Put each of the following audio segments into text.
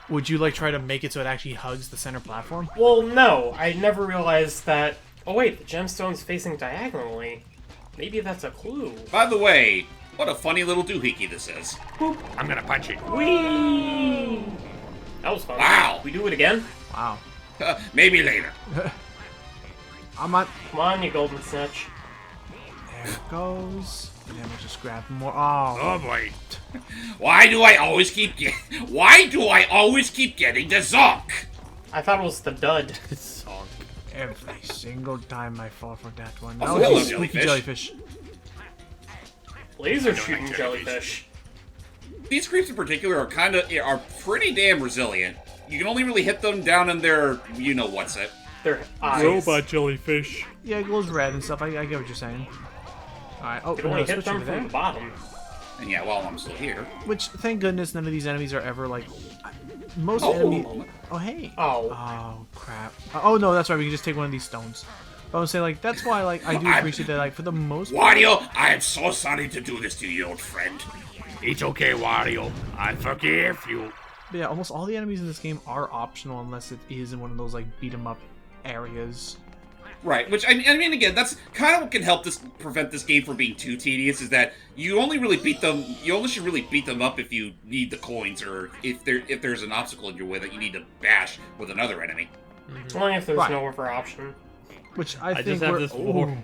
Would you, like, try to make it so it actually hugs the center platform? Well, no. I never realized that... Oh, wait. The gemstone's facing diagonally. Maybe that's a clue. By the way, what a funny little doohickey this is. Boop. I'm gonna punch it. Whee! That was fun. Wow. We do it again? Wow. Maybe later. I'm on... Come on, you golden snitch. There it goes. And then we'll just grab more... Oh. Oh boy. Why do I always keep getting the zonk? I thought it was the dud. Song. Every single time I fall for that one. Oh, That hello, was a spooky jellyfish. Laser shooting jellyfish. These creeps in particular are pretty damn resilient. You can only really hit them down in their what's it. Their eyes. Robot jellyfish. Yeah, it glows red and stuff. I get what you're saying. Alright, oh, You can only no, hit switch them over from there. the bottom. And yeah, while I'm still here. Which, thank goodness, none of these enemies are ever, like... Most Oh, enemies... moment. Oh, hey. Oh. Oh, crap. Oh, no, that's right. We can just take one of these stones. But I would say, like, that's why, like, I do appreciate that, like, for the most part... Wario, I am so sorry to do this to you, old friend. It's okay, Wario. I forgive you. But yeah, almost all the enemies in this game are optional unless it is in one of those, like, beat-em-up areas. Right, which, I mean, again, that's kind of what can help prevent this game from being too tedious, is that you only should really beat them up if you need the coins, or if there's an obstacle in your way that you need to bash with another enemy. Only if there's Right. no other option. Which I I think just have we're... this war.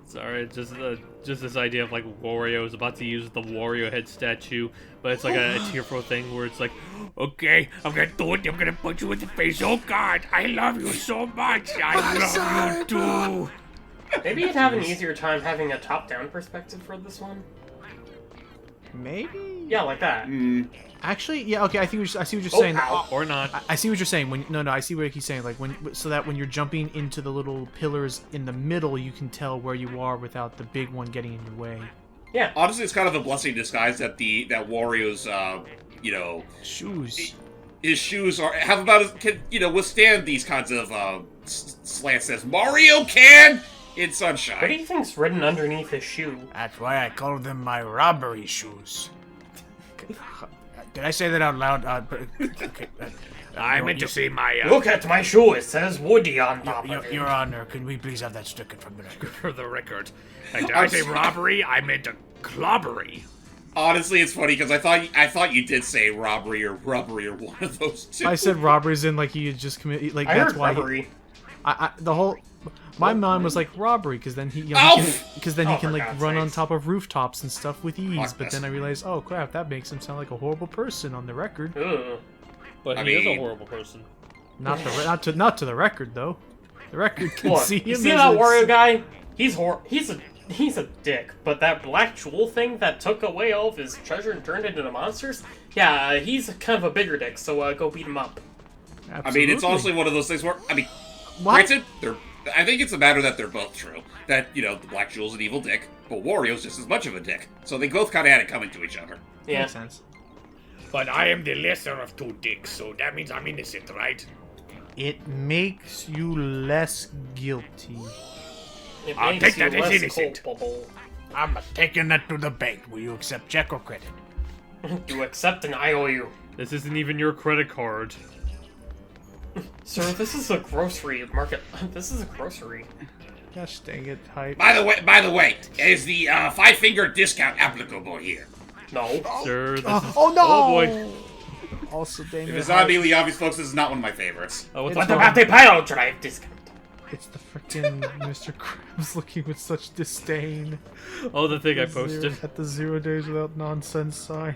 Sorry, just this idea of like Wario is about to use the Wario head statue, but it's like a tearful thing where it's like, okay, I'm gonna do it. I'm gonna punch you in the face. Oh God, I love you so much. I love you too. Maybe you'd have an easier time having a top-down perspective for this one. Maybe? Yeah, like that. Actually, yeah, okay, I see what you're Oh, saying. ow. Or not. I see what you're saying. I see what he's saying. Like so that when you're jumping into the little pillars in the middle, you can tell where you are without the big one getting in your way. Yeah. Honestly, it's kind of a blessing in disguise that Wario's, Shoes. his shoes can withstand these kinds of slants as Mario can in Sunshine. What do you think's written underneath his shoe? That's why I call them my robbery shoes. Did I say that out loud? Okay, I meant to say my Look at my shoe. It says Woody on top of it. Your Honor, can we please have that stricken from the record? for the record. Did I say robbery? I meant a clobbery. Honestly, it's funny because I thought you did say robbery or rubbery or one of those two. I said robberies in like he had just committed. Like I that's heard why. rubbery. My mind was like robbery because then he Oh! can for like God's run on sakes. top of rooftops and stuff with ease. Fuck But this. then I realized, oh crap, that makes him sound like a horrible person on the record. Ugh. But I he is a mean- horrible person. Not to the record though. The record can Look, see him. you see as that it's- Wario guy? He's a dick. But that black jewel thing that took away all of his treasure and turned it into monsters? Yeah, he's kind of a bigger dick. So go beat him up. I mean, it's Absolutely. honestly one of those things where, What? granted, I think it's a matter that they're both true. That, the Black Jewel's an evil dick, but Wario's just as much of a dick. So they both kind of had it coming to each other. Yeah. Makes sense. But I am the lesser of two dicks, so that means I'm innocent, right? It makes you less guilty. It I'll makes take you that as less innocent. culpable. I'm taking that to the bank. Will you accept check or credit? You accept an IOU. This isn't even your credit card. Sir, this is a grocery market. This is a grocery. Gosh dang it, hype. By the way, is the 5-finger discount applicable here? No. Sir, this is... Oh no! Oh boy. Also, Damien. If it's not immediately obvious, folks, this is not one of my favorites. Oh, what's It's What wrong? about the Pyro Drive discount? It's the frickin' Mr. Krabs looking with such disdain. Oh, the thing I Zero- posted. at the 0 days without nonsense sign.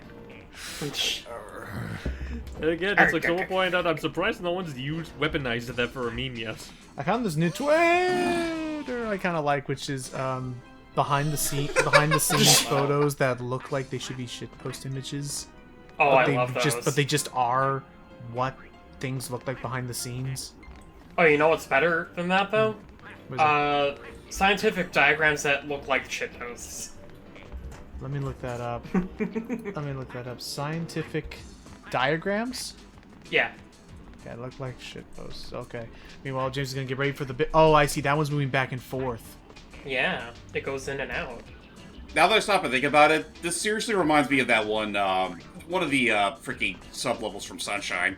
And again, it's like someone pointed out, I'm surprised no one's weaponized that for a meme yet. I found this new Twitter I kind of like, which is behind the scenes photos that look like they should be shitpost images. Oh, But I they love those. but they just are what things look like behind the scenes. Oh, you know what's better than that though? What is it? Scientific diagrams that look like shitposts. Let me look that up. Let me look that up. Scientific diagrams? Yeah. Yeah, look like shitposts. Okay. Meanwhile, James is gonna get ready for the bit. Oh, I see. That one's moving back and forth. Yeah. It goes in and out. now that I stop and think about it, this seriously reminds me of that one of the freaking sub-levels from Sunshine.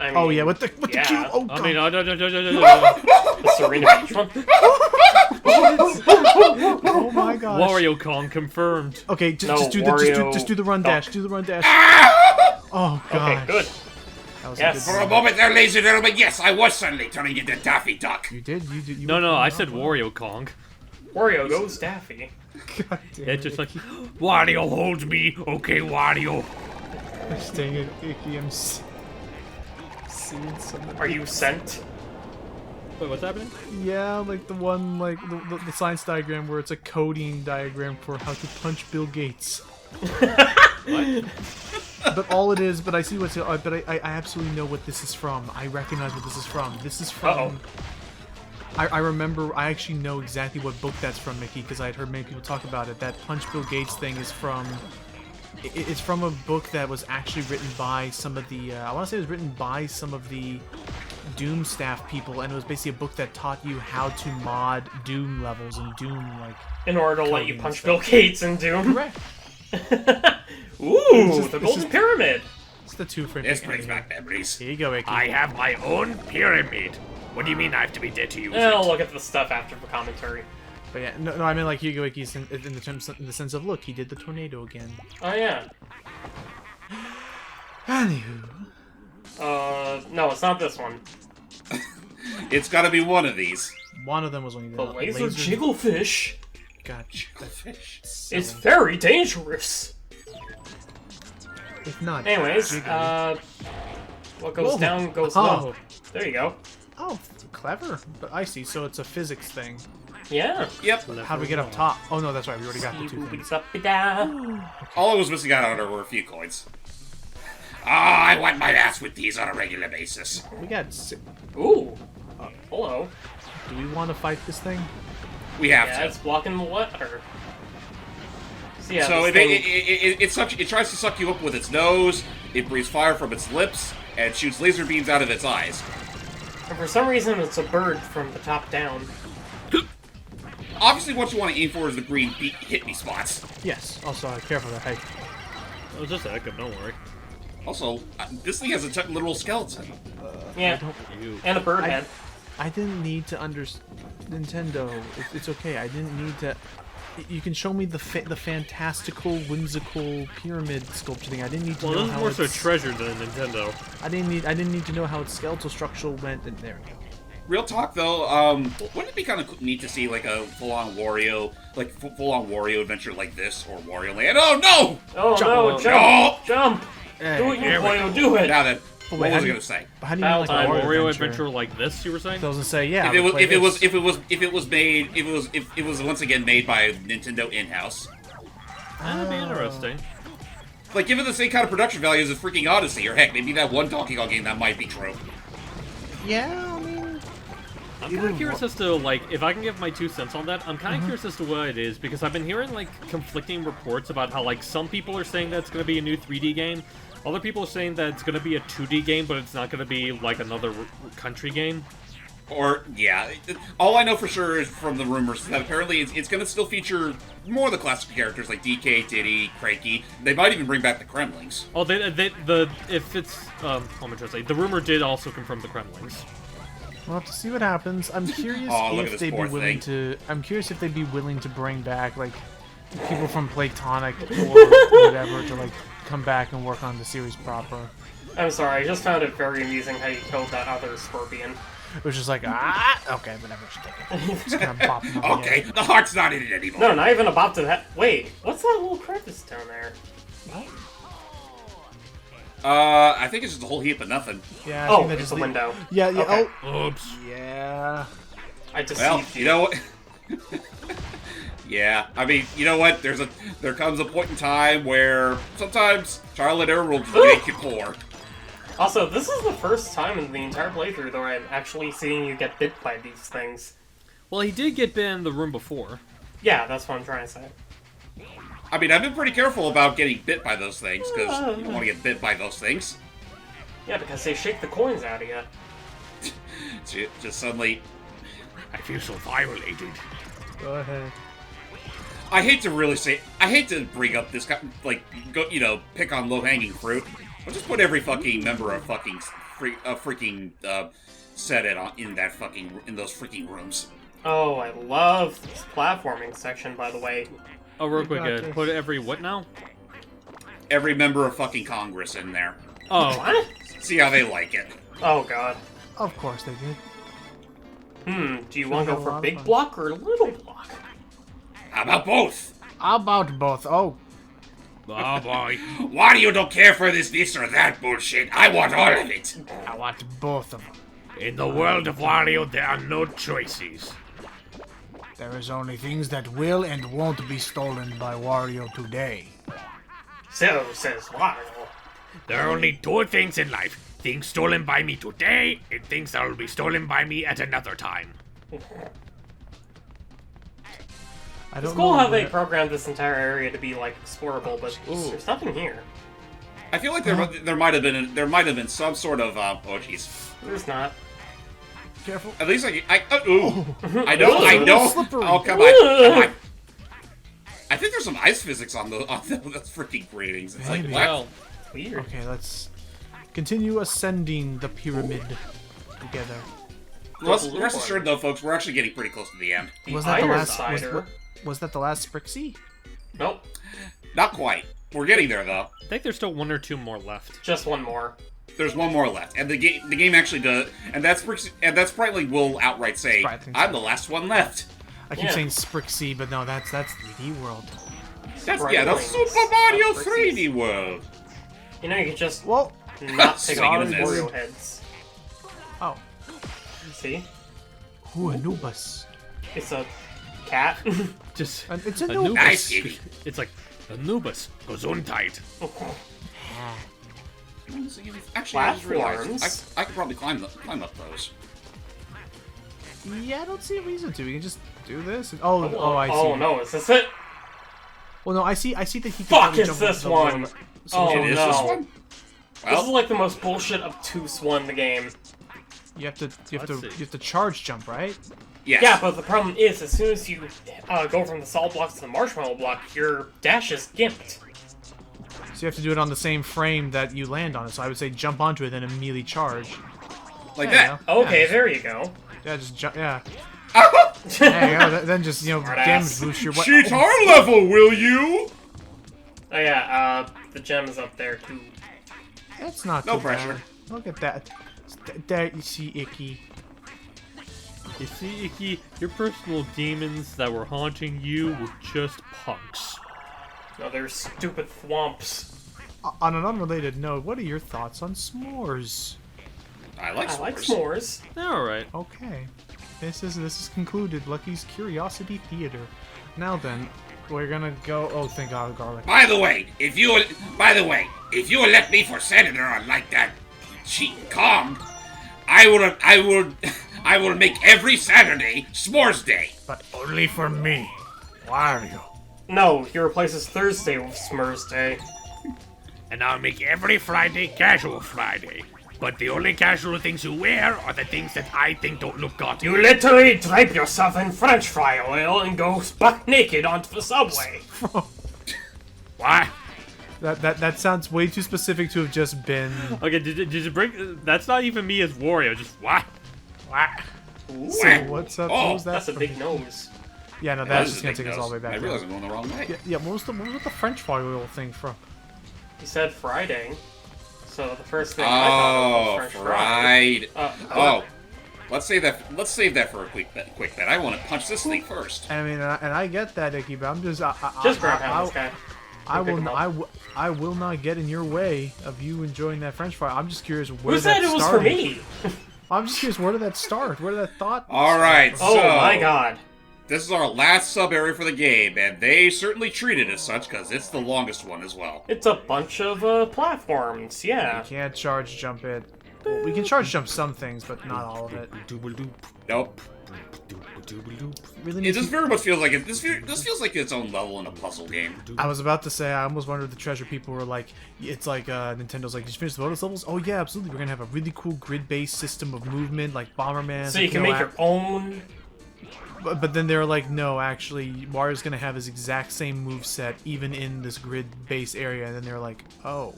I mean, Oh yeah, with the cube. Oh god. I mean, no. the Serena Beach one. Oh my gosh. Wario Kong confirmed. Okay, No, just do the run dash. Do the run dash. Oh gosh. Okay, good. That was Yes. For a a good moment there, ladies and gentlemen, yes, I was suddenly turning into Daffy Duck. You did. You No, I said Wario Kong. Wario goes Daffy. God damn It's just like, Wario holds me. Okay, Wario. Gosh dang it, Icky, I'm seeing something. Are you sent? Wait, what's happening? Yeah, like the one, like the science diagram where it's a coding diagram for how to punch Bill Gates. What? But all it is, but I see what's. But I absolutely know what this is from. I recognize what this is from. This is from. Uh-oh. I remember. I actually know exactly what book that's from, Mickey, because I had heard many people talk about it. That Punch Bill Gates thing is from. It's from a book that was actually written by some of the. I want to say it was written by some of the Doom staff people, and it was basically a book that taught you how to mod Doom levels and Doom like. In order to let you Coding punch stuff. Bill Gates in Doom. Correct. Ooh, just- the it's Golden just- Pyramid. It's the two frame. This brings back memories. Here you go, Icky. I have my own pyramid. What do you mean I have to be dead to use I'll it? look at the stuff after the commentary. But yeah, no, I mean like Hugo Iki's in the sense of look, he did the tornado again. Oh yeah. Anywho, No, it's not this one. It's gotta be one of these. one of them was when he did The laser jigglefish Gotcha. Fish. is very dangerous. If not, Anyways, jiggly. what goes Whoa. down goes Oh. up. There you go. Oh, clever. But I see. So it's a physics thing. Yeah. Yep. How do we get up top? Oh no, that's right. We already got the two things. All I was missing out on were a few coins. Ah, I wipe my ass with these on a regular basis. We got. Ooh. Hello. Do we want to fight this thing? We have Yeah, to. it's blocking the letter. So yeah, So this thing, it tries to suck you up with its nose, it breathes fire from its lips, and shoots laser beams out of its eyes. and for some reason it's a bird from the top down. Obviously, what you want to aim for is the green hit me spots. Yes. Also, careful there. Hey. It was just Echo, don't worry. Also, this thing has a literal skeleton. Yeah, You. and a bird head. I didn't need to understand Nintendo. It's okay. I didn't need to. You can show me the fantastical, whimsical pyramid sculpture thing. I didn't need to Well, know this is how more so it's- treasure than Nintendo. I didn't need to know how its skeletal structure went. And there we go. Real talk though, wouldn't it be kind of neat to see like a full-on Wario, full-on Wario adventure like this, or Wario Land? Oh no! Oh Jump. no, No! jump! Jump! Hey, Do it, you here we Wario, do it! Now then, But what wait, was I gonna say? But how do you mean like a Battle time, Wario Wario adventure? adventure like this, you were saying? I was gonna say yeah. If it was, play this. if it was once again made by Nintendo in-house, That'd be interesting. like given the same kind of production values as freaking Odyssey, or heck, maybe that one Donkey Kong game that might be true. Yeah, I mean, I'm kind of curious as to, like, if I can give my 2 cents on that, I'm kind of curious as to what it is, because I've been hearing, like, conflicting reports about how, like, some people are saying that it's going to be a new 3D game, other people are saying that it's going to be a 2D game, but it's not going to be, like, another country game. Or, yeah, all I know for sure is from the rumors that apparently it's going to still feature more of the classic characters like DK, Diddy, Cranky. They might even bring back the Kremlings. Oh, if it's, I'm trying to say, the rumor did also confirm the Kremlings. we'll have to see what happens. I'm curious Oh, look at if this they'd be poor willing thing. to. I'm curious if they'd be willing to bring back like people from Platonic or whatever to like come back and work on the series proper. I'm sorry, I just found it very amusing how you killed that other scorpion. It was just like okay, whatever, just take it. Just kind of bop him up Okay, the heart's not in it anymore. No, not even a bop to that. Wait, what's that little crevice down there? I think it's just a whole heap of nothing. Yeah. I Oh, think that it's just a window. Yeah. Yeah. Okay. Oops. Oh. Yeah. I deceived Well, you. you know what? Yeah, I mean, you know what? There comes a point in time where sometimes trial and error will make you poor. Also, this is the first time in the entire playthrough that I'm actually seeing you get bit by these things. Well, he did get bit in the room before. Yeah, that's what I'm trying to say. I mean, I've been pretty careful about getting bit by those things, because you don't want to get bit by those things. Yeah, because they shake the coins out of you. Just suddenly, I feel so violated. Go ahead. I hate to bring up this like pick on low-hanging fruit, but just put every fucking member of freaking set in those freaking rooms. Oh, I love this platforming section, by the way. Oh, real quick, got this. put every what now? Every member of fucking Congress in there. Oh, What? See how they like it. Oh, God. Of course they did. Do you want to Sounds like go a for lot of big fun. block or little block? How about both? How about both? Oh, oh boy. Wario don't care for this or that bullshit. I want all of it. I want both of them. In the world of Wario, there are no choices. There is only things that will and won't be stolen by Wario today. So says Wario. There are only two things in life. Things stolen by me today, and things that will be stolen by me at another time. I It's don't cool know how they where- programmed this entire area to be like explorable, but there's nothing here. I feel like there might have been some sort of oh jeez. There's not. Careful. At least I know. Slippery. Oh come on. I think there's some ice physics on those freaking gratings. It's like Maybe. what? Well, Weird. Okay, let's continue ascending the pyramid together. Rest assured though, folks, we're actually getting pretty close to the end. The Was that the Iron last? Cider. Was that the last Sprixie? Nope. Not quite. We're getting there though. I think there's still one or two more left. Just one more. There's one more left, and the game actually does, and that's Sprightly will outright say, Sprightly. "I'm the last one left." I keep Yeah. saying Sprixie, but no, that's 3D World. That's Sprightly. Super Mario Not 3D World. You know, you can just Well, not pick up Sorry, those miss. Wario heads. oh, See? who Anubis? It's a cat. Just It's a Anubis. Nice, Kitty. It's like Anubis Gesundheit. Actually, I just realized Platforms. I could probably climb up those. Yeah, I don't see a reason to. We can just do this. Oh, I see. Oh no, is this it? Well, no, I see that he can Fuck, probably it's jump this over the one. rope. Oh It is no. this one. This is Well, like the most bullshit obtuse one in the game. You have to Let's see. you have to charge jump, right? yes. Yeah, but the problem is, as soon as you go from the salt blocks to the marshmallow block, your dash is gimped. So you have to do it on the same frame that you land on it. So I would say jump onto it, then immediately charge. like There you that. go. Okay, Yeah, there you go. yeah, just jump. Yeah. Oh, There you go. Then just Smartass. damage boost your cheat our level, will you? Oh yeah, the gem is up there too. That's not No too pressure. bad. Look at that. There you see Icky. You see, Icky, your personal demons that were haunting you were just punks. No, they're stupid thwomps. On an unrelated note, what are your thoughts on s'mores? I like I like s'mores. s'mores. They're alright. Okay. This is concluded. Lucky's Curiosity Theater. Now then, we're gonna go. Oh, thank God, garlic. By the way, if you elect me for senator, unlike that cheating Kong, I will make every Saturday S'mores Day. But only for me, Wario. No, he replaces Thursday with S'mores Day. And I'll make every Friday Casual Friday. But the only casual things you wear are the things that I think don't look gaudy. You literally drape yourself in French fry oil and go buck naked onto the subway. What? That sounds way too specific to have just been. Okay, did you bring... That's not even me as Wario, just what? What? So what's up? Oh, what was that? That's a from? big nose. Yeah, no, That that's is just a gonna big take us all the way nose. back. I down. realize I'm going the wrong way. Yeah, what was the French fry oil thing from? He said Friday. So the first thing I thought Oh, of was French fry. fried. Let's save that for a quick bet. I want to punch this thing first. I mean, and I get that, Icky, but I'm just. Just grab pound this guy. I Pick will. him up. I will not get in your way of you enjoying that French fry. I'm just curious where Who that said it was started. for me? I'm just curious, where did that start? Where did that thought? All right, Oh so my god. this is our last sub area for the game, and they certainly treat it as such because it's the longest one as well. It's a bunch of platforms, yeah. We can't charge jump it. Well, we can charge jump some things, but not all of it. Nope. Really It makes just me- very much feels like it. This feels like its own level in a puzzle game. I was about to say, I almost wondered if the treasure people were like, it's like Nintendo's like, did you finish the bonus levels? Oh yeah, absolutely. We're gonna have a really cool grid-based system of movement, like Bomberman. So you can make your own But then they're like, no, actually, Wario's gonna have his exact same moveset even in this grid base area. And then they're like, oh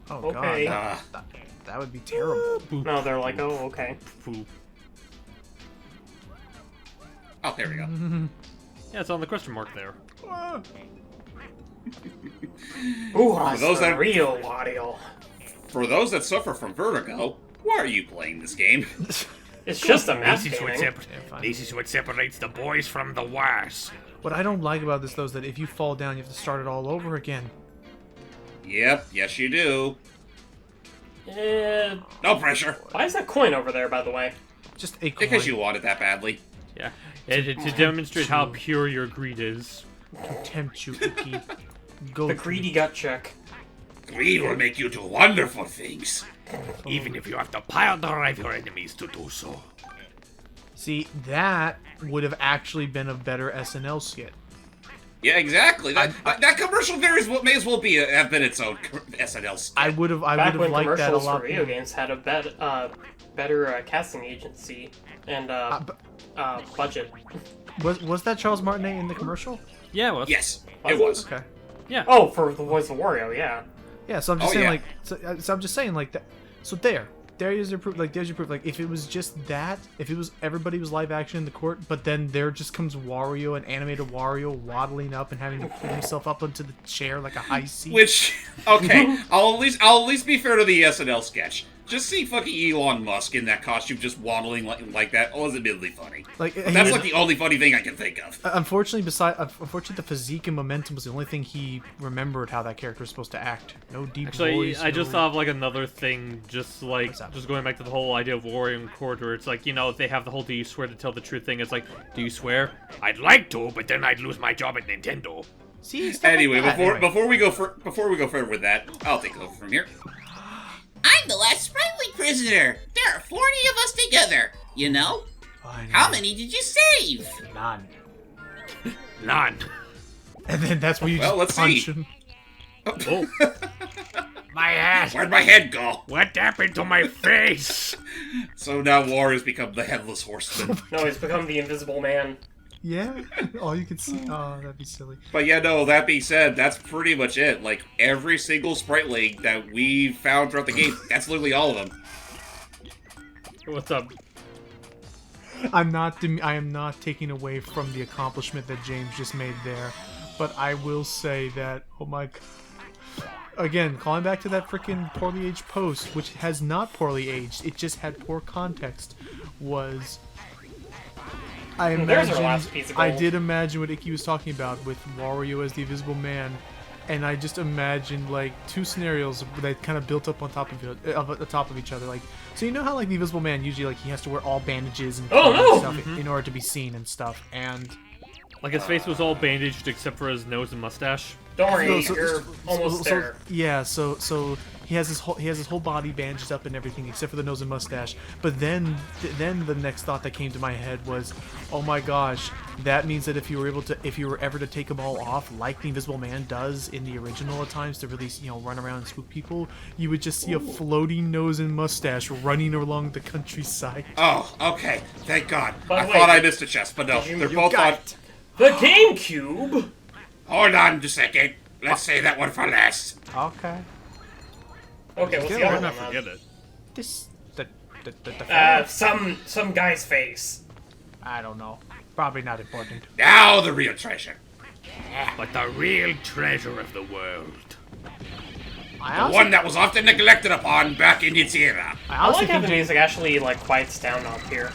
Okay. god, that would be terrible. No, they're like, oh, okay. Foo. Oh, there we go. Yeah, it's on the question mark there. Ooh, that's those the that- real Wario. For those that suffer from vertigo, why are you playing this game? It's just a map This is what gaming. fine. this is what separates the boys from the wars. What I don't like about this, though, is that if you fall down, you have to start it all over again. Yep, yes you do. No pressure. Why is that coin over there, by the way? Just a coin. Because you want it that badly. Yeah, to demonstrate how pure your greed is. tempt you, Icky. Go The to- greedy gut check. Greed will make you do wonderful things. Even if you have to pile drive your enemies to do so. See, that would have actually been a better SNL skit. Yeah, exactly. That commercial may as well be have been its own SNL skit. I would Back have when liked that a commercials for lot video more. games had a better casting agency and budget. Was that Charles Martinet in the commercial? Yeah, well, Yes, Was it it? was. Okay. yeah. Oh, for the voice of Wario, yeah. Yeah, so I'm just Oh, saying yeah. like, so I'm just saying like that. So there's your proof. Like, there's your proof. Like, if it was just that, if it was everybody was live action in the court, but then there just comes Wario, an animated Wario, waddling up and having to pull himself up onto the chair like a high seat. Which, okay, I'll at least be fair to the SNL sketch. Just see fucking Elon Musk in that costume just waddling like that was admittedly funny. Like, But that's like the only funny thing I can think of. Unfortunately, the physique and momentum was the only thing he remembered how that character was supposed to act. No deep Actually, voice. I just no- thought of like another thing, just like What's up? just going back to the whole idea of Wario and Court, where it's like, you know, they have the whole "do you swear to tell the truth" thing. It's like, do you swear? I'd like to, but then I'd lose my job at Nintendo. See, stuff like Anyway, that. before we go further with that, I'll take over from here. I'm the last sprightly prisoner. There are 40 of us together. You know? Fine, How many did you save? None. None. And then that's where you Well, just let's punch see. him. Oh, my ass! Where'd my head go? What happened to my face? So now Wario's become the headless horseman. No, he's become the Invisible Man. Yeah. All you can see. Oh, that'd be silly. But yeah, no, that being said, that's pretty much it. Like, every single sprite link that we've found throughout the game, that's literally all of them. What's up? I am not taking away from the accomplishment that James just made there, but I will say that, oh my god. Again, calling back to that freaking poorly aged post, which has not poorly aged, it just had poor context, was... There's our last piece of I gold. did imagine what Icky was talking about with Wario as the Invisible Man, and I just imagined like two scenarios that kind of built up on top of each other. Like, so you know how like the Invisible Man usually like he has to wear all bandages and Oh, no! stuff in order to be seen and stuff, and Like his face was all bandaged except for his nose and mustache. Don't worry, No, so- you're almost there. Yeah, so he has his whole body bandaged up and everything except for the nose and mustache. But then the next thought that came to my head was, oh my gosh, that means that if you were ever to take them all off, like the Invisible Man does in the original at times to really run around and spook people, you would just see a floating nose and mustache running along the countryside. Oh, okay. Thank God. By I the thought way, I missed a chest, but no. They're You both got on. it. The GameCube. Hold on a second. Let's say that one for last. Okay. Okay, what's the Kill other him. one? Forget it. This the Some guy's face. I don't know. Probably not important. Now the real treasure. But the real treasure of the world. I The also, one that was often neglected upon back in its era. I I also like how think the music actually like quiets down up here.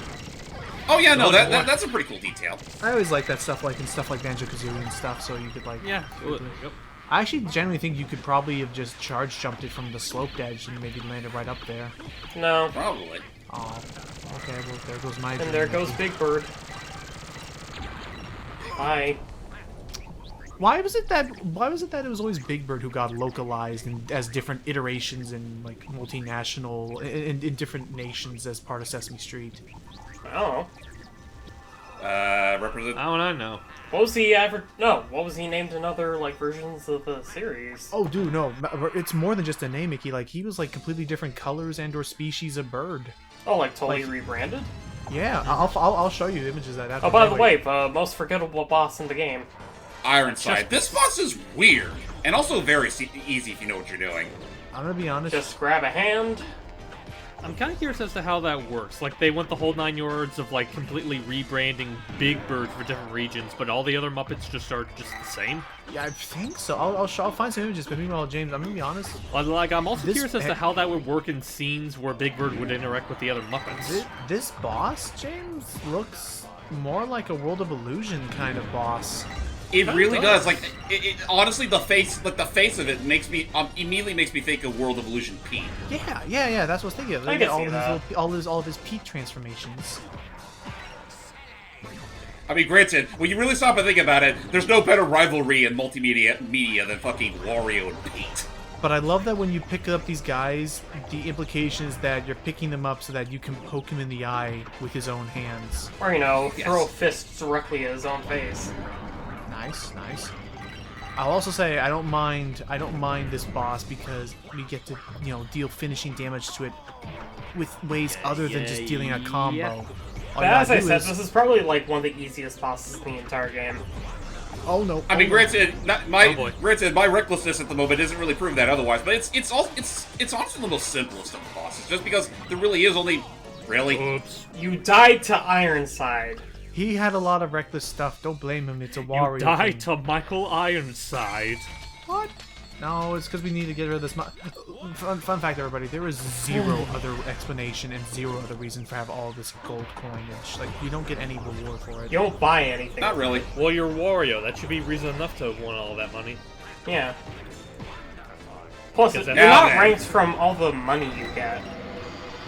Oh yeah, no, that's a pretty cool detail. I always like that stuff, like in stuff like Banjo-Kazooie and stuff, so you could like... Yeah. Yep. I actually genuinely think you could probably have just charge jumped it from the sloped edge and maybe landed right up there. No. Probably. Oh, okay, well there goes my And dream. there goes Big Bird. Hi. Why was it that it was always Big Bird who got localized and as different iterations in like multinational in different nations as part of Sesame Street? I don't know. Represent. How would I know? What was he ever? No. What was he named in other like versions of the series? Oh, dude, no, it's more than just a name, Mickey. Like he was like completely different colors and/or species of bird. Oh, like totally like- rebranded? Yeah, I'll show you images of that. Oh, by the way, the most forgettable boss in the game. Ironside. This boss is weird, and also very easy if you know what you're doing. I'm gonna be honest. Just grab a hand. I'm kind of curious as to how that works. Like, they went the whole 9 yards of, like, completely rebranding Big Bird for different regions, but all the other Muppets just are just the same? Yeah, I think so. I'll find some images. But meanwhile, James, I'm gonna be honest. Like, I'm also This curious as to how that would work in scenes where Big Bird would interact with the other Muppets. This boss, James, looks more like a World of Illusion kind of boss. It really does. Like, honestly, the face of it makes me immediately makes me think of World of Illusion Pete. Yeah. That's what I was thinking of. I can see that. All of his peak transformations. I mean, granted, when you really stop and think about it, there's no better rivalry in multimedia than fucking Wario and Pete. But I love that when you pick up these guys, the implication is that you're picking them up so that you can poke him in the eye with his own hands. Or, you know, Yes. throw fists directly at his own face. Nice. I'll also say I don't mind this boss because we get to, you know, deal finishing damage to it with ways other than just dealing a combo. yeah. All But you as gotta I do said, is- this is probably like one of the easiest bosses in the entire game. Oh no. I mean, oh, granted, boy. my recklessness at the moment isn't really proving that otherwise, but it's honestly the most simplest of the bosses, just because there really is only really. Oops. You died to Ironside. He had a lot of reckless stuff. Don't blame him. It's a Wario. You die thing. to Michael Ironside. What? No, it's because we need to get rid of this. Fun fact, everybody. There is zero other explanation and zero other reason for have all this gold coinage. Like, you don't get any reward for it. You don't buy anything. Not really. Well, you're Wario. That should be reason enough to have won all that money. Yeah. Plus, you're Because that's- not Now then. ranked from all the money you get.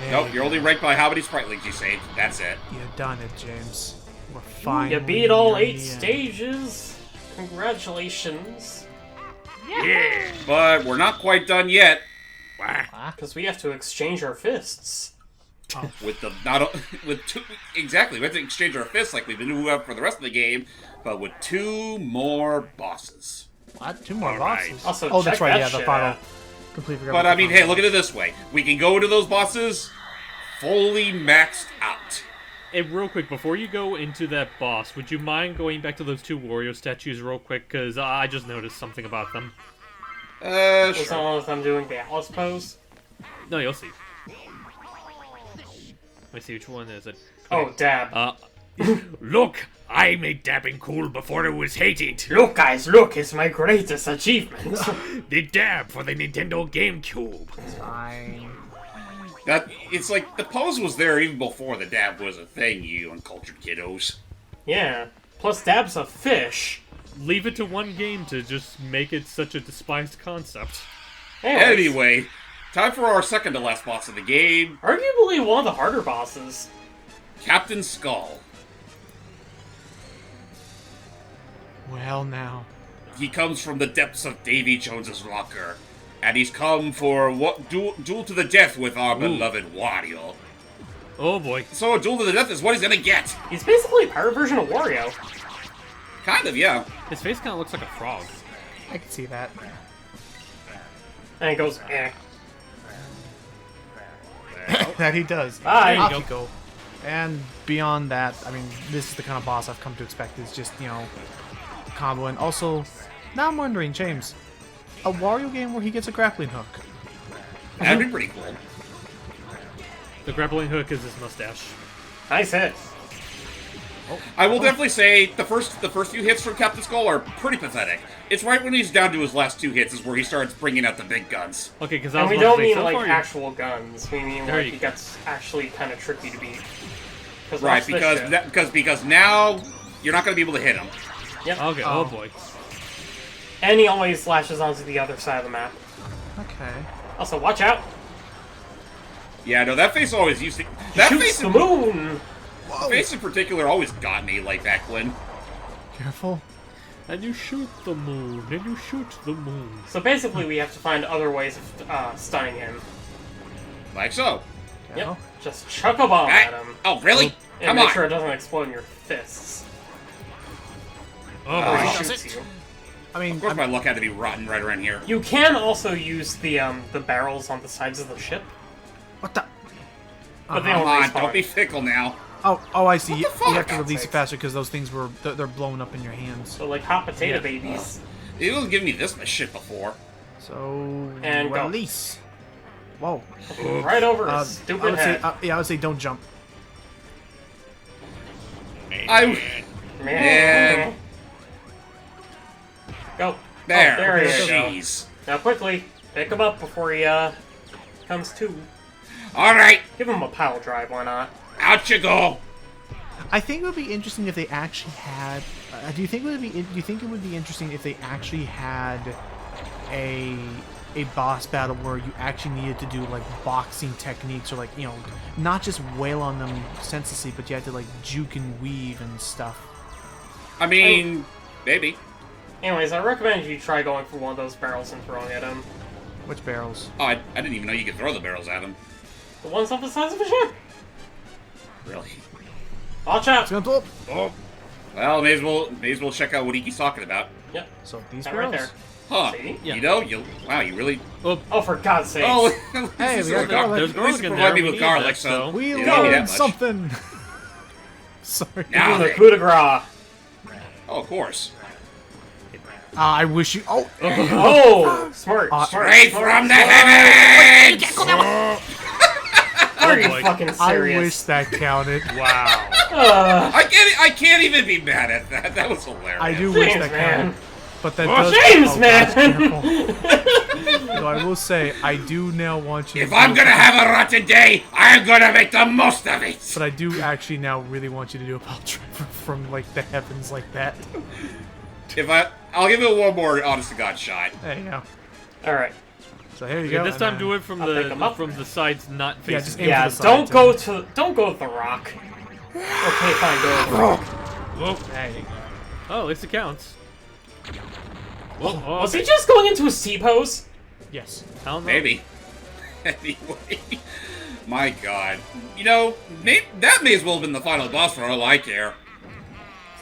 Yeah, Nope, you're only ranked by how many sprite links you saved. That's it. You've done it, James. We're fine. You beat all 8 stages. Congratulations. Yeah. But we're not quite done yet. Because we have to exchange our fists. With the with two exactly, we have to exchange our fists like we've been doing for the rest of the game, but with 2 more bosses. What? 2 more All right. bosses? Also, Oh, that's check right. that Yeah, the shit final. out. Completely forgot But about I mean, the hey, final. look at it this way: we can go to those bosses fully maxed out. Hey, real quick, before you go into that boss, would you mind going back to those 2 Wario statues real quick? Because I just noticed something about them. Was Sure. someone with them doing the Alice pose? No, you'll see. Let me see which one is it. Oh, dab. Look! I made dabbing cool before it was hated! Look, guys, look, it's my greatest achievement. The dab for the Nintendo GameCube! Fine. That it's like the pose was there even before the dab was a thing, you uncultured kiddos. Yeah. Plus, dab's a fish. Leave it to one game to just make it such a despised concept. Anyways, Anyway, time for our second to last boss of the game, arguably one of the harder bosses. Captain Skull. Well, now. He comes from the depths of Davy Jones's locker, and he's come for what duel to the death with our beloved Wario. Oh boy. So a duel to the death is what he's gonna get. He's basically a pirate version of Wario. Kind of, yeah. His face kind of looks like a frog. I can see that. And he goes, eh. That he does. Bye. Off There you go. And beyond that, I mean, this is the kind of boss I've come to expect. Is just, you know, comboing. Also, now I'm wondering, James, a Wario game where he gets a grappling hook. That'd be pretty cool. The grappling hook is his mustache. Nice hit. I will definitely say the first few hits from Captain Skull are pretty pathetic. It's right when he's down to his last 2 hits is where he starts bringing out the big guns. Okay, because I And was we about don't to say, mean so like far, actual guns. We mean There like you it gets actually kind of tricky to beat. Right, watch this shit. because now you're not going to be able to hit him. Yep. Okay, oh boy. And he always lashes onto the other side of the map. Okay. Also, watch out! Yeah, no, that face always used to. That Shoots face the in, moon! face in particular always got me, like back when. Careful. And you shoot the moon, and you shoot the moon. So basically, we have to find other ways of stunning him. Like so. Yeah. Yep. Just chuck a bomb at him. Oh, really? And Come make on. sure it doesn't explode in your fists. Oh Or boy. he does shoots it? you. I mean, Of course, my luck had to be rotten right around here. You can also use the barrels on the sides of the ship, what the? but they Come don't on, respawn. don't be fickle now. Oh, I see. What You the fuck? have to release it Sakes. faster because those things were they're blowing up in your hands. So like hot potato Yeah. babies. It wasn't giving me this much shit before. So And go. release. Whoa. Right over his I stupid would say, head. yeah, I would say don't jump. I Man. Go. there. Oh, there he is. Jeez. Now quickly, pick him up before he comes to. All right, Give him a pile drive, why not? out you go. I think it would be interesting if they actually had. Do you think it would be? Do you think it would be interesting if they actually had a boss battle where you actually needed to do like boxing techniques or like not just wail on them senselessly, but you had to like juke and weave and stuff. I mean, maybe. Anyways, I recommend you try going for one of those barrels and throwing at him. Which barrels? Oh, I didn't even know you could throw the barrels at him. The ones off the sides of a ship. Really? Watch out! It's gonna blow up. Oh. Well, may as well check out what Iki's talking about. Yep. So these That barrels. right there. Huh? See? Yeah. Wow, you really. Oh, for God's sake! Oh, Hey, we got garlic. garlic. There's At least garlic you in provide there. me We with need garlic, that, so We you don't need that learned much. something. Sorry. Now the then. coup de grace. Oh, of course. I wish you. Oh. Oh, smart, smart, Straight smart, from the smart. heavens! Are you boy. fucking I serious? wish that counted. Wow. I can't even be mad at that. That was hilarious. I do wish James, that man. counted. But that Oh, does. James, oh, man. gosh, careful. No, I will say I do now want you. If to I'm do gonna a- have a rotten day, I'm gonna make the most of it. But I do actually now really want you to do a pile driver from like the heavens like that. I'll give it one more honest to God shot. There you go. All right. So here you Yeah, go. this and time then- do it from I'll pick 'em up. the sides, not Yeah, facing. just aim Yeah, for the don't sides go and- to the rock. Okay, fine, go to the rock. Whoa. There you go. Oh, at least it counts. Whoa, oh, Was he just going into a C pose? Yes. I don't know. Maybe. Anyway, my God, that may as well have been the final boss for all I care.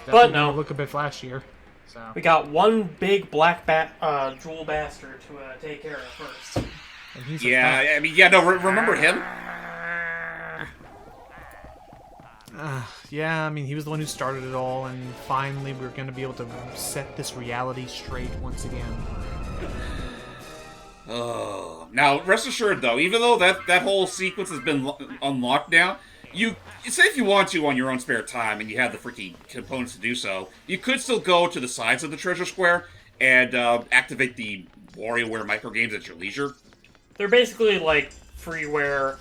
But Definitely no. gonna look a bit flashier. So. We got one big black jewel bastard to take care of first. And he's a Yeah, I mean, yeah, no, remember him? Yeah, I mean, he was the one who started it all, and finally we're going to be able to set this reality straight once again. Oh, now rest assured though, even though that whole sequence has been unlocked now, you say if you want to on your own spare time and you have the freaking components to do so, you could still go to the sides of the treasure square and activate the WarioWare microgames at your leisure. They're basically like freeware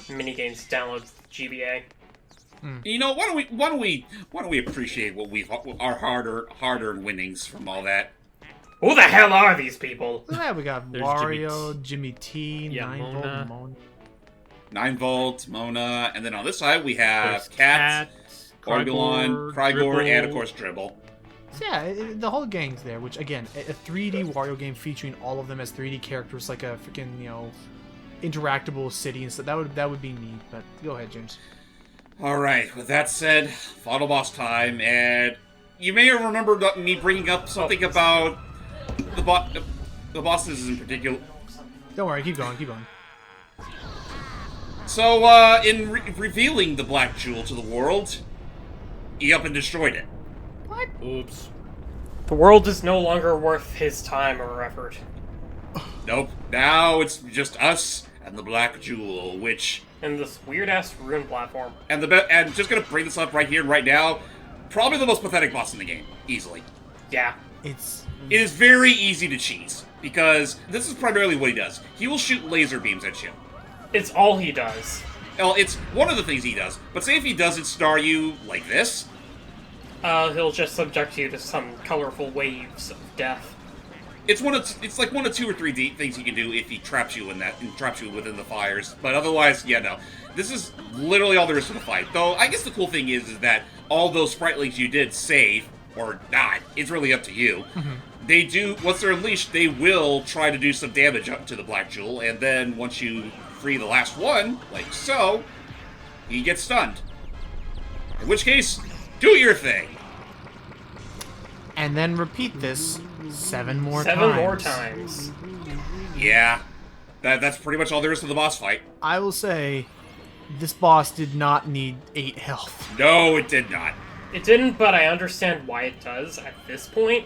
minigames to download GBA. You know, why don't we appreciate what our hard-earned winnings from all that? Who the hell are these people? Yeah, we got There's Wario, Jimmy T, Yeah, 9 Mona. Volt, Mona. 9 Volt, Mona, and then on this side we have There's Cat, Cat, Orbulon, Crygor, and of course Dribble. So yeah, the whole gang's there, which again, a 3D Wario game featuring all of them as 3D characters, like a freaking interactable city and stuff. That would be neat. But go ahead, James. All right. With that said, final boss time, and you may have remembered me bringing up something about the bosses in particular. Don't worry, keep going, keep going. So, in revealing the Black Jewel to the world, he up and destroyed it. Oops. The world is no longer worth his time or effort. Nope. Now it's just us and the Black Jewel, which And this weird ass ruin platform. and just gonna bring this up right here and right now, probably the most pathetic boss in the game, easily. Yeah. It's It is very easy to cheese because this is primarily what he does. He will shoot laser beams at you. It's all he does. Well, it's one of the things he does. But say if he doesn't star you like this, He'll just subject you to some colorful waves of death. it's like one of two or three things he can do if he traps you within the fires. But otherwise, yeah, no. This is literally all there is to the fight. Though I guess the cool thing is that all those spritlings you did save or not, it's really up to you. They do, once they're unleashed, they will try to do some damage up to the Black Jewel, and then once you free the last one, like so, he gets stunned. In which case, do your thing. and then repeat this 7 more times. 7 more times. Yeah, that's pretty much all there is to the boss fight. I will say, this boss did not need 8 health. No, it did not. It didn't, but I understand why it does at this point.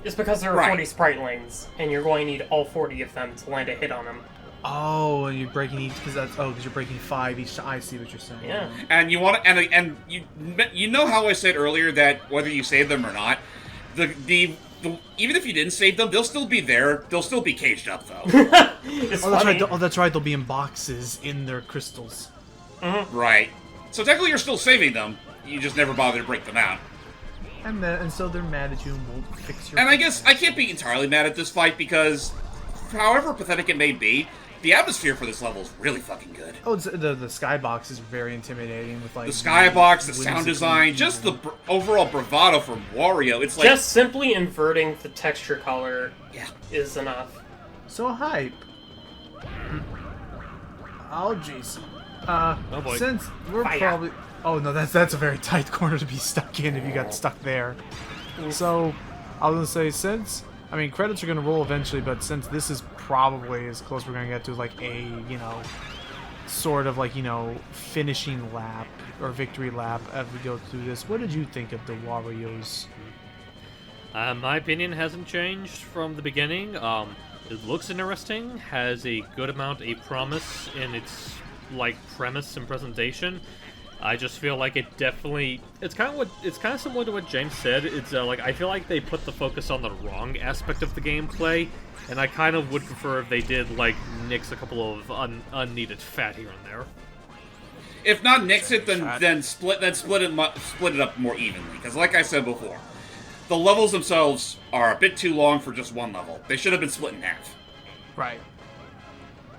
It's because there are Right. 40 Spritelings, and you're going to need all 40 of them to land a hit on them. Oh, and you're breaking each because you're breaking 5 each. I see what you're saying. Yeah. And you want to, and you know how I said earlier that whether you save them or not, the even if you didn't save them, they'll still be there. They'll still be caged up though. It's Oh, that's funny. right. Oh, that's right. They'll be in boxes in their crystals. Right. So technically, you're still saving them. You just never bother to break them out. And so they're mad at you and won't fix your. And I guess I can't be entirely mad at this fight because, however pathetic it may be, the atmosphere for this level is really fucking good. Oh, the skybox is very intimidating with like The skybox, the whimsical sound design, just the overall bravado from Wario. It's like Just simply inverting the texture color yeah. is enough. so hype. Oh jeez. boy. Since we're Fire. probably oh no, that's a very tight corner to be stuck in if you got stuck there. So I was gonna say credits are gonna roll eventually, but since this is probably as close we're gonna get to like a sort of like finishing lap or victory lap as we go through this, what did you think of the Wario's? My opinion hasn't changed from the beginning. It looks interesting, has a good amount of promise in its like premise and presentation. I just feel like it's kind of similar to what James said. It's like I feel like they put the focus on the wrong aspect of the gameplay, and I kind of would prefer if they did like nix a couple of unneeded fat here and there. If not nix it, then split it up more evenly. Because like I said before, the levels themselves are a bit too long for just one level. They should have been split in half. Right.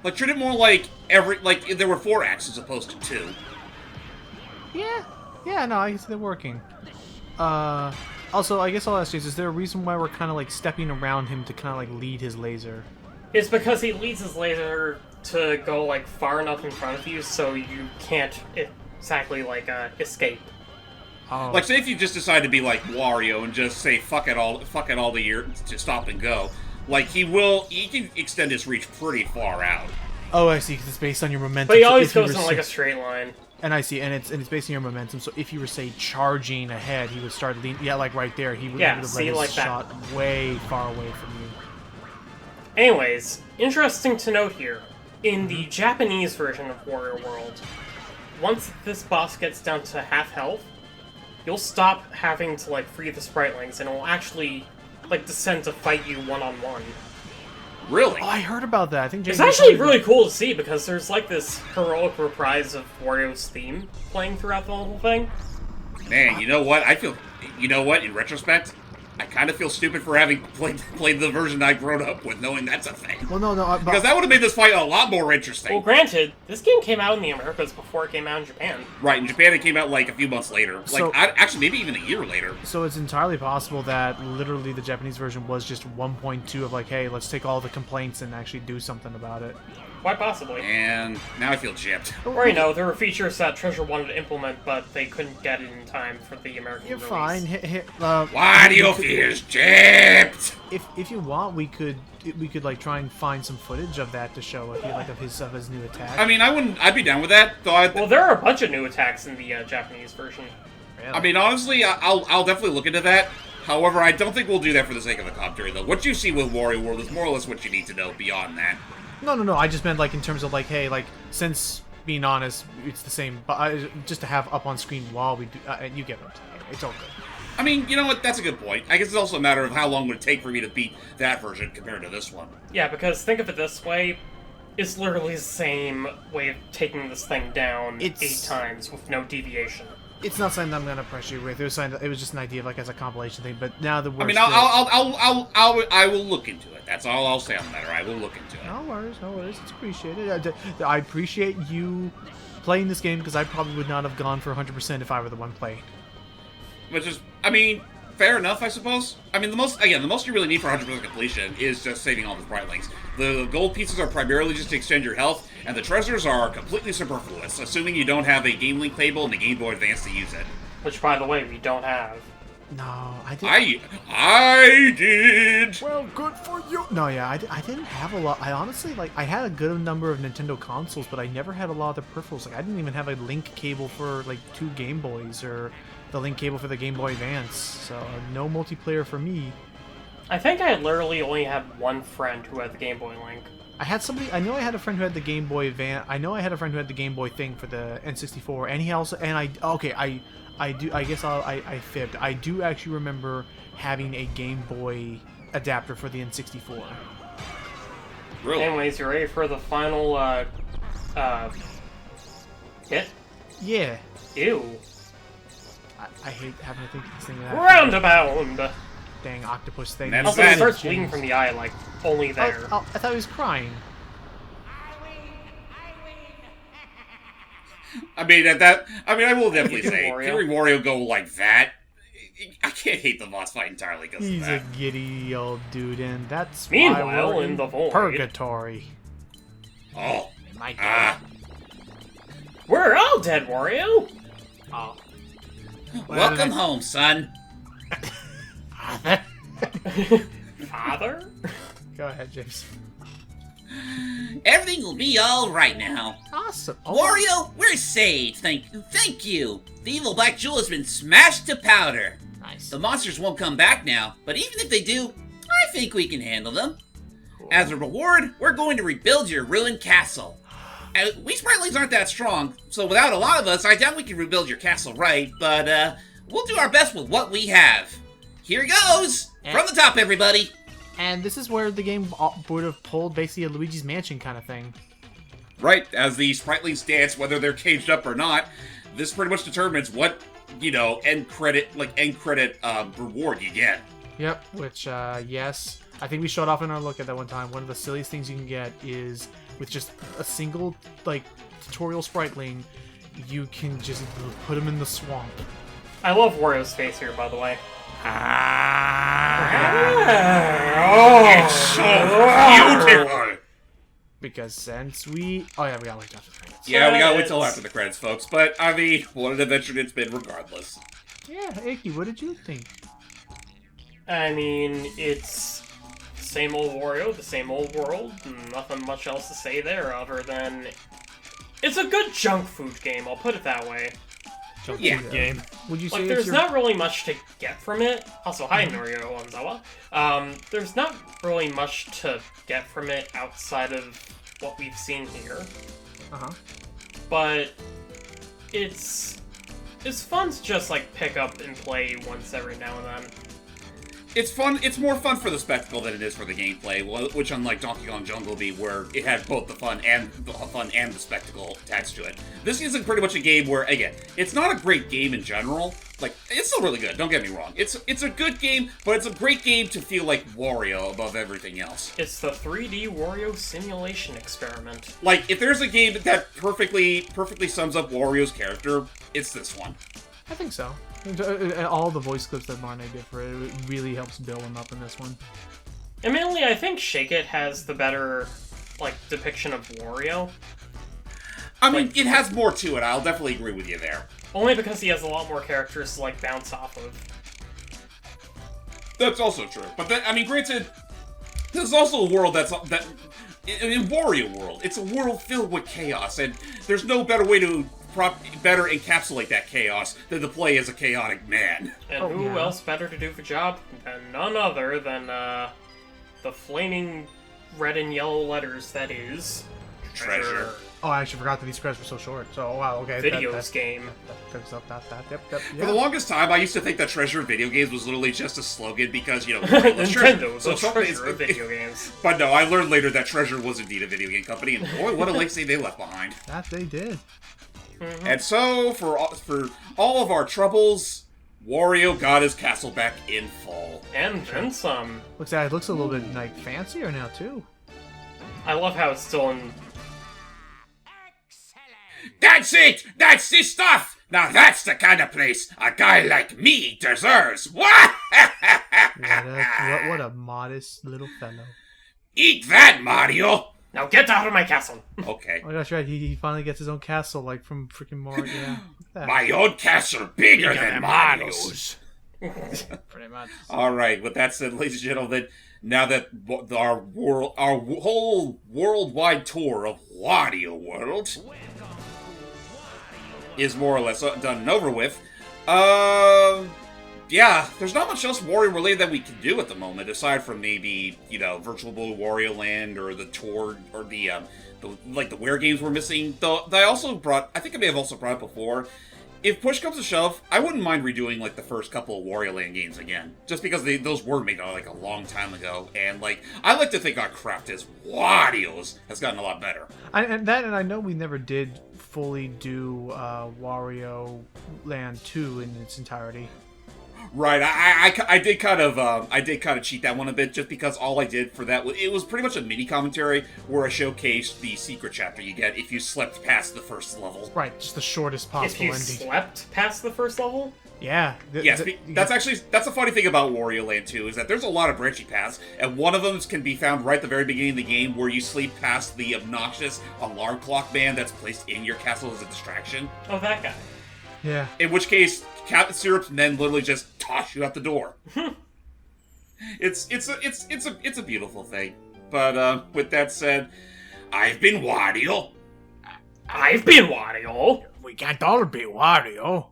Like treat it more like there were 4 acts as opposed to 2. Yeah, no, I can see them working. Also, I guess I'll ask you, is there a reason why we're kind of like stepping around him to kind of like lead his laser? It's because he leads his laser to go like far enough in front of you so you can't exactly like escape. Oh. Like say if you just decide to be like Wario and just say fuck it all the year to stop and go, like he can extend his reach pretty far out. Oh, I see, because it's based on your momentum. But he so always if you goes were in like a straight line. And I see, and it's based on your momentum. So if you were say charging ahead, he would start leaning. Yeah, like right there, he would have see, let his like that. shot way far away from you. Anyways, interesting to note here, in the Japanese version of Wario World, once this boss gets down to half health, you'll stop having to like free the Spritelings, and it will actually like descend to fight you one-on-one. Really? Oh, I heard about that. I think It's James actually told me really that. cool to see because there's like this heroic reprise of Wario's theme playing throughout the whole thing. Man, you know what? In retrospect, I kind of feel stupid for having played the version I grown up with, knowing that's a thing. Well, no, Because that would have made this fight a lot more interesting. Well, granted, this game came out in the Americas before it came out in Japan. Right, in Japan it came out like a few months later. So- Actually, maybe even a year later. So it's entirely possible that literally the Japanese version was just 1.2 of like, hey, let's take all the complaints and actually do something about it. Quite possibly. And now I feel gypped. Or, there were features that Treasure wanted to implement, but they couldn't get it in time for the American You're release. fine. Why do you feel gypped? If you want, we could like try and find some footage of that to show of his new attack. I mean, I'd be down with that. Though Well, there are a bunch of new attacks in the Japanese version. I mean, honestly, I'll definitely look into that. However, I don't think we'll do that for the sake of the commentary, though. What you see with Wario World is more or less what you need to know beyond that. No. I just meant like in terms of like, hey, like since being honest, it's the same. But just to have up on screen while we do, you get what I'm saying. It's all good. I mean, you know what? That's a good point. I guess it's also a matter of how long would it take for me to beat that version compared to this one. Yeah, because think of it this way. It's literally the same way of taking this thing down 8 times with no deviation. It's not something that I'm gonna pressure you with. It was just an idea, like as a compilation thing. But now that we're I mean, still... I will look into it. That's all I'll say on the matter. I will look into it. No worries. It's appreciated. I appreciate you playing this game because I probably would not have gone for 100% if I were the one playing. Which is, I mean, fair enough, I suppose. I mean, the most you really need for 100% completion is just saving all the Spritelings. The gold pieces are primarily just to extend your health, and the treasures are completely superfluous, assuming you don't have a Game Link table and a Game Boy Advance to use it. Which, by the way, we don't have. No, I didn't. I did. Well, good for you. No, yeah, I didn't have a lot. I honestly, like, I had a good number of Nintendo consoles, but I never had a lot of the peripherals. Like, I didn't even have a link cable for, like, 2 Game Boys or the link cable for the Game Boy Advance. So, no multiplayer for me. I think I literally only had one friend who had the Game Boy Link. I had somebody. I know I had a friend who had the Game Boy Advance. I know I had a friend who had the Game Boy thing for the N64, and he also. And I. Okay, I do. I guess I fibbed. I do actually remember having a Game Boy adapter for the N64. Really? Anyways, you ready for the final hit? Yeah. Ew. I hate having to think of this thing. Roundabout. Dang octopus thing. That's Also, bad. it starts bleeding from the eye, like, only there. Oh, I thought he was crying. I mean, I will definitely You, say, Wario. hearing Wario go like that, I can't hate the boss fight entirely because of He's a that. giddy old dude, and that's Meanwhile, why we're in the void. purgatory. Oh, My God. ah. We're all dead, Wario! Oh. Welcome home, son. Father? Go ahead, James. Everything will be all right now. Awesome. Oh, Wario, we're saved. Thank you. The evil Black Jewel has been smashed to powder. nice. The monsters won't come back now, but even if they do, I think we can handle them. As a reward, we're going to rebuild your ruined castle. We Spritelings aren't that strong, so without a lot of us, I doubt we can rebuild your castle right, but we'll do our best with what we have. Here goes! From the top, everybody! And this is where the game would have pulled basically a Luigi's Mansion kind of thing. Right, as the Spritelings dance, whether they're caged up or not, this pretty much determines what, end credit reward you get. Yep, which, yes. I think we showed off in our look at that one time. One of the silliest things you can get is with just a single, tutorial Spriteling, you can just put him in the swamp. I love Wario's face here, by the way. It's so beautiful! Because since we... Oh, yeah, we gotta wait after the credits. Yeah, we gotta wait till after the credits, folks, but, I mean, what an adventure it's been regardless. Yeah, Icky, what did you think? I mean, it's same old Wario, the same old world, nothing much else to say there other than it's a good junk food game, I'll put it that way. Yeah. Game. Would you say Like, it's there's your... not really much to get from it. Also, hi, Norio Onzawa. There's not really much to get from it outside of what we've seen here. Uh-huh. But it's fun to just, pick up and play once every now and then. It's fun. It's more fun for the spectacle than it is for the gameplay. Which, unlike Donkey Kong Jungle Beat, where it had both the fun and the spectacle attached to it, this is pretty much a game where, again, it's not a great game in general. It's still really good. Don't get me wrong. It's a good game, but it's a great game to feel like Wario above everything else. It's the 3D Wario simulation experiment. If there's a game that perfectly sums up Wario's character, it's this one. I think so. All the voice clips that Marne did for it really helps build him up in this one. And mainly, I think Shake It has the better, depiction of Wario. I mean, it has more to it. I'll definitely agree with you there. Only because he has a lot more characters to, bounce off of. That's also true. But then, I mean, granted, there's also a world that in Wario World, it's a world filled with chaos, and there's no better way to better encapsulate that chaos than to play as a chaotic man. And who else better to do the job than none other than, the flaming red and yellow letters that is... Treasure. Oh, I actually forgot that these credits were so short. So, oh, wow, okay. Videos game. Yep. For the longest time, I used to think that Treasure of video games was literally just a slogan because, Nintendo, so the treasure of video games. But no, I learned later that Treasure was indeed a video game company, and boy, what a legacy they left behind. That they did. Mm-hmm. And so, for all of our troubles, Wario got his castle back in full. And then some. Looks a little bit, fancier now, too. I love how it's still in... That's it! That's the stuff! Now that's the kind of place a guy like me deserves! What? What a modest little fellow. Eat that, Mario! Now get out of my castle! Okay. Oh, that's right. He finally gets his own castle, from freaking Mario. Yeah. Look at that. My own castle bigger than Mario's. Pretty much. All right. With that said, ladies and gentlemen, now that our whole worldwide tour of Wario World is more or less done and over with, yeah, there's not much else Wario related that we can do at the moment, aside from maybe, you know, Virtual Boy Wario Land or the tour or the Ware games we're missing. Though I also brought, I think I may have also brought it before. If push comes to shove, I wouldn't mind redoing like the first couple of Wario Land games again, just because those were made like a long time ago, and like I like to think our craft as Wario's has gotten a lot better. And I know we never did fully do Wario Land 2 in its entirety. Right, I did kind of cheat that one a bit, just because all I did for that it was pretty much a mini commentary where I showcased the secret chapter you get if you slept past the first level. Right, just the shortest If possible you ending. slept past the first level? Yeah. Yes, that's a funny thing about Wario Land 2, is that there's a lot of branching paths, and one of them can be found right at the very beginning of the game, where you sleep past the obnoxious alarm clock man that's placed in your castle as a distraction. Oh, that guy. Yeah. In which case, Captain Syrup's men literally just toss you out the door. It's a beautiful thing. But with that said, I've been Wario. I've been Wario. We can't all be Wario.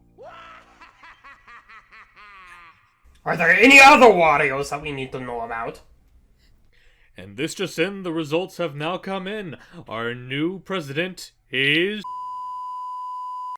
Are there any other Warios that we need to know about? And this just in, the results have now come in. Our new president is